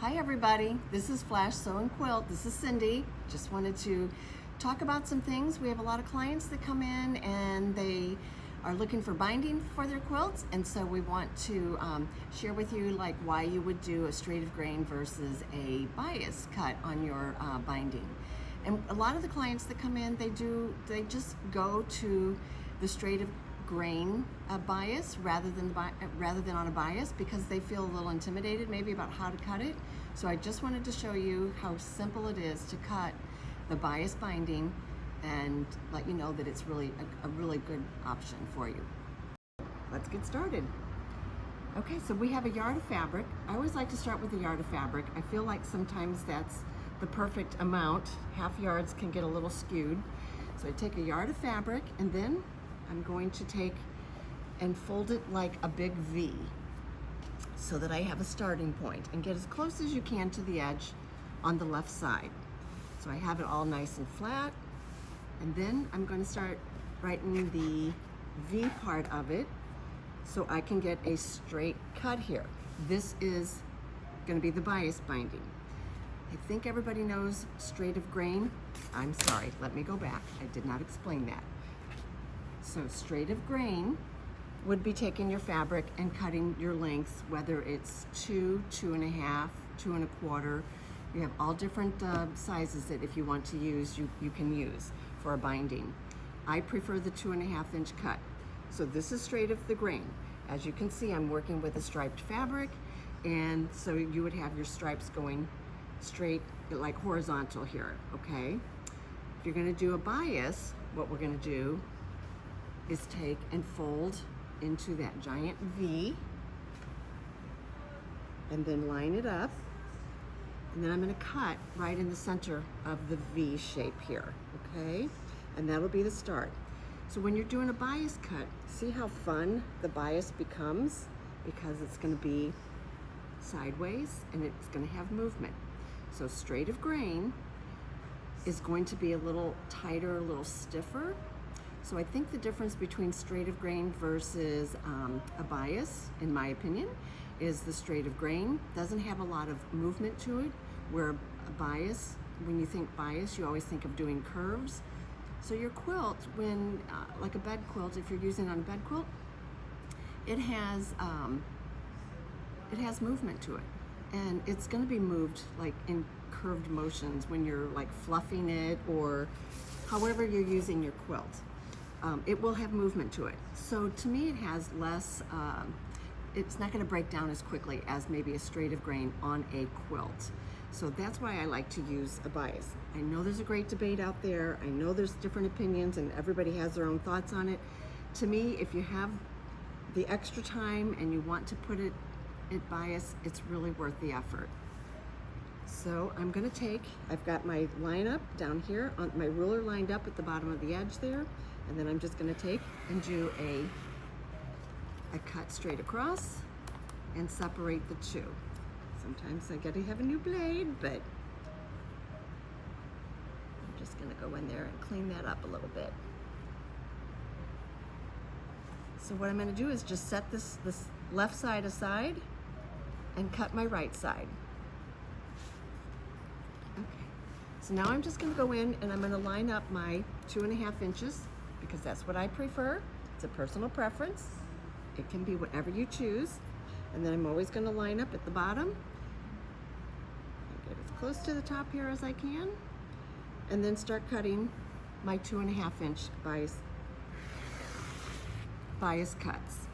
Hi everybody, this is Flash Sew Quilt. This is Cindy. Just wanted to talk about some things. We have a lot of clients that come in and they are looking for binding for their quilts, and so we want to share with you like why you would do a straight of grain versus a bias cut on your binding. And a lot of the clients that come in, they just go to the straight of grain bias rather than on a bias because they feel a little intimidated maybe about how to cut it. So I just wanted to show you how simple it is to cut the bias binding and let you know that it's really a really good option for you. Let's get started. Okay, so we have a yard of fabric. I always like to start with a yard of fabric. I feel like sometimes that's the perfect amount. Half yards can get a little skewed. So I take a yard of fabric and then I'm going to take and fold it like a big V so that I have a starting point, and get as close as you can to the edge on the left side. So I have it all nice and flat, and then I'm going to start writing the V part of it so I can get a straight cut here. This is going to be the bias binding. I think everybody knows straight of grain. I'm sorry, let me go back. I did not explain that. So straight of grain would be taking your fabric and cutting your lengths, whether it's 2, 2.5, 2 1/4. You have all different sizes that if you want to use, you can use for a binding. I prefer the 2.5 inch cut. So this is straight of the grain. As you can see, I'm working with a striped fabric, and so you would have your stripes going straight, like horizontal here, okay? If you're gonna do a bias, what we're gonna do is take and fold into that giant V and then line it up, and then I'm going to cut right in the center of the V shape here, okay? And that'll be the start. So when you're doing a bias cut, see how fun the bias becomes, because it's going to be sideways and it's going to have movement. So straight of grain is going to be a little tighter, a little stiffer. So I think the difference between straight of grain versus a bias, in my opinion, is the straight of grain doesn't have a lot of movement to it, where a bias, when you think bias, you always think of doing curves. So your quilt, when like a bed quilt, if you're using it on a bed quilt, it has movement to it, and it's going to be moved like in curved motions when you're like fluffing it or however you're using your quilt. It will have movement to it. So to me, it has less, it's not gonna break down as quickly as maybe a straight of grain on a quilt. So that's why I like to use a bias. I know there's a great debate out there. I know there's different opinions and everybody has their own thoughts on it. To me, if you have the extra time and you want to put it at bias, it's really worth the effort. So I'm gonna take, I've got my line up down here, on my ruler lined up at the bottom of the edge there, and then I'm just gonna take and do a cut straight across and separate the two. Sometimes I gotta have a new blade, but I'm just gonna go in there and clean that up a little bit. So what I'm gonna do is just set this left side aside and cut my right side. Okay, so now I'm just gonna go in and I'm gonna line up my 2.5 inches because that's what I prefer. It's a personal preference. It can be whatever you choose. And then I'm always gonna line up at the bottom and get as close to the top here as I can, and then start cutting my 2.5 inch bias cuts,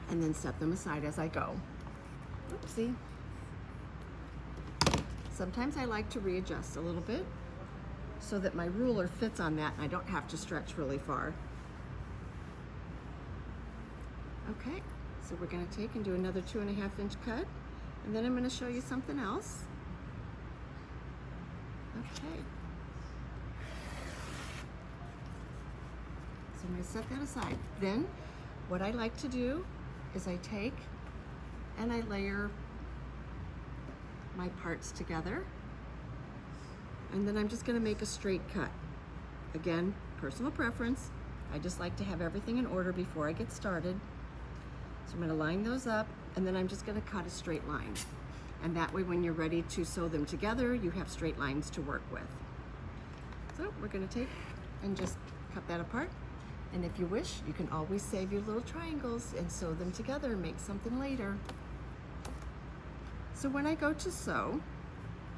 and then set them aside as I go. Oopsie. Sometimes I like to readjust a little bit so that my ruler fits on that and I don't have to stretch really far. Okay, so we're going to take and do another 2.5 inch cut, and then I'm going to show you something else. Okay. So I'm going to set that aside. Then what I like to do is I take and I layer my parts together, and then I'm just going to make a straight cut. Again, personal preference. I just like to have everything in order before I get started. So I'm going to line those up, and then I'm just going to cut a straight line. And that way when you're ready to sew them together, you have straight lines to work with. So we're gonna take and just cut that apart. And if you wish, you can always save your little triangles and sew them together and make something later. So when I go to sew,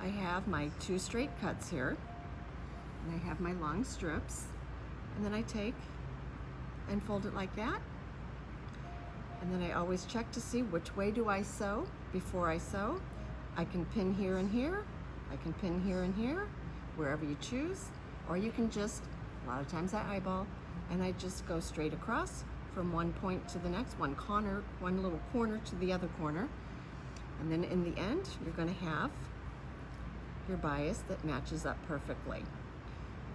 I have my 2 straight cuts here, and I have my long strips, and then I take and fold it like that. And then I always check to see which way do I sew before I sew. I can pin here and here, I can pin here and here, wherever you choose, or you can just, a lot of times I eyeball, and I just go straight across from one point to the next, one little corner to the other corner. And then in the end, you're gonna have your bias that matches up perfectly.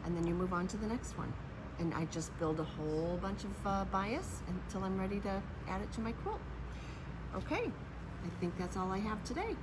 And then you move on to the next one. And I just build a whole bunch of bias until I'm ready to add it to my quilt. Okay, I think that's all I have today.